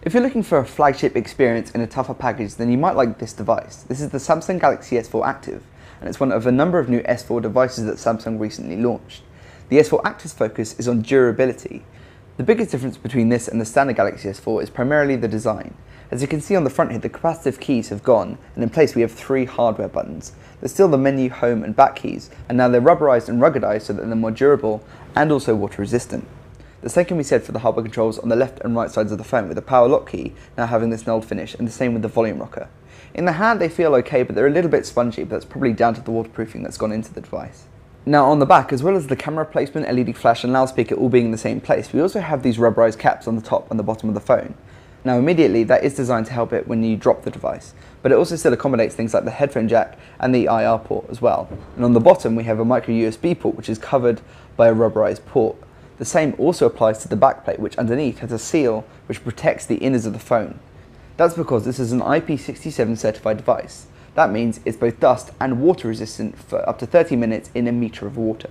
If you're looking for a flagship experience in a tougher package, then you might like this device. This is the Samsung Galaxy S4 Active, and it's one of a number of new S4 devices that Samsung recently launched. The S4 Active's focus is on durability. The biggest difference between this and the standard Galaxy S4 is primarily the design. As you can see on the front here, the capacitive keys have gone, and in place we have 3 hardware buttons. There's still the menu, home and back keys, and now they're rubberized and ruggedized so that they're more durable and also water resistant. The same can be said for the hardware controls on the left and right sides of the phone, with the power lock key now having this knolled finish, and the same with the volume rocker. In the hand they feel okay, but they're a little bit spongy, but that's probably down to the waterproofing that's gone into the device. Now on the back, as well as the camera placement, LED flash and loudspeaker all being in the same place, we also have these rubberized caps on the top and the bottom of the phone. Now immediately that is designed to help it when you drop the device, but it also still accommodates things like the headphone jack and the IR port as well. And on the bottom we have a micro USB port which is covered by a rubberized port. The same also applies to the backplate, which underneath has a seal which protects the innards of the phone. That's because this is an IP67 certified device. That means it's both dust and water resistant for up to 30 minutes in a metre of water.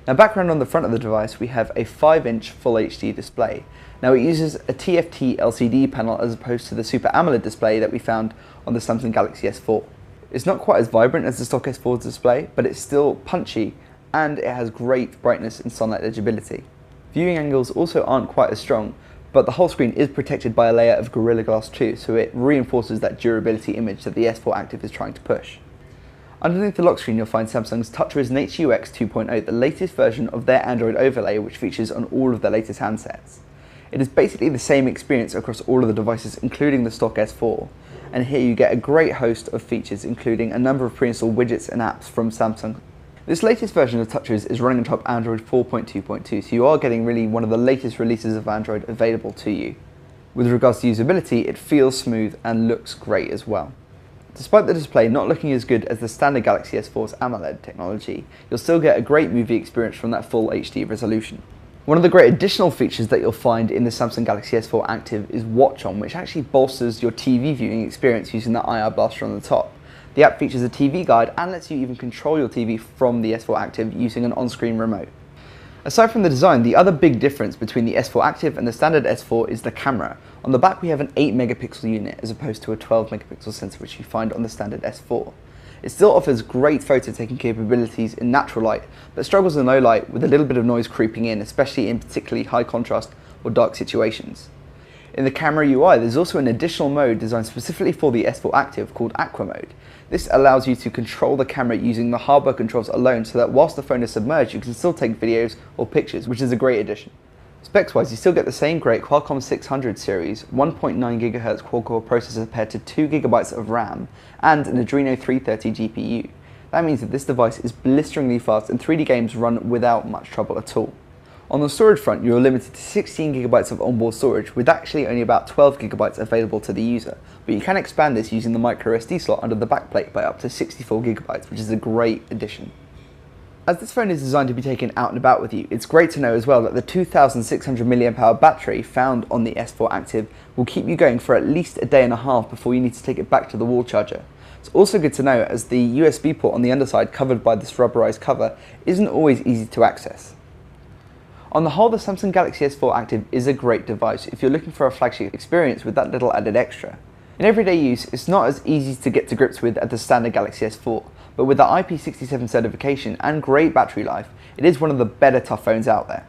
Now background on the front of the device, we have a 5-inch Full HD display. Now it uses a TFT LCD panel as opposed to the Super AMOLED display that we found on the Samsung Galaxy S4. It's not quite as vibrant as the stock S4's display, but it's still punchy and it has great brightness and sunlight legibility. Viewing angles also aren't quite as strong, but the whole screen is protected by a layer of Gorilla Glass 2, so it reinforces that durability image that the S4 Active is trying to push. Underneath the lock screen you'll find Samsung's TouchWiz HUX 2.0, the latest version of their Android overlay which features on all of their latest handsets. It is basically the same experience across all of the devices, including the stock S4, and here you get a great host of features including a number of pre-installed widgets and apps from Samsung. This latest version of TouchWiz is running on top Android 4.2.2, so you are getting really one of the latest releases of Android available to you. With regards to usability, it feels smooth and looks great as well. Despite the display not looking as good as the standard Galaxy S4's AMOLED technology, you'll still get a great movie experience from that full HD resolution. One of the great additional features that you'll find in the Samsung Galaxy S4 Active is Watch On, which actually bolsters your TV viewing experience using the IR blaster on the top. The app features a TV guide and lets you even control your TV from the S4 Active using an on-screen remote. Aside from the design, the other big difference between the S4 Active and the standard S4 is the camera. On the back we have an 8 megapixel unit as opposed to a 12 megapixel sensor which you find on the standard S4. It still offers great photo taking capabilities in natural light, but struggles in low light with a little bit of noise creeping in, especially in particularly high contrast or dark situations. In the camera UI, there's also an additional mode designed specifically for the S4 Active called Aqua Mode. This allows you to control the camera using the hardware controls alone, so that whilst the phone is submerged you can still take videos or pictures, which is a great addition. Specs wise, you still get the same great Qualcomm 600 series, 1.9 GHz quad-core processor paired to 2 GB of RAM and an Adreno 330 GPU. That means that this device is blisteringly fast and 3D games run without much trouble at all. On the storage front, you're limited to 16 GB of onboard storage, with actually only about 12 GB available to the user, but you can expand this using the micro SD slot under the backplate by up to 64 GB, which is a great addition. As this phone is designed to be taken out and about with you, it's great to know as well that the 2600 mAh battery found on the S4 Active will keep you going for at least a day and a half before you need to take it back to the wall charger. It's also good to know as the USB port on the underside, covered by this rubberized cover, isn't always easy to access. On the whole, the Samsung Galaxy S4 Active is a great device if you're looking for a flagship experience with that little added extra. In everyday use, it's not as easy to get to grips with as the standard Galaxy S4, but with the IP67 certification and great battery life, it is one of the better tough phones out there.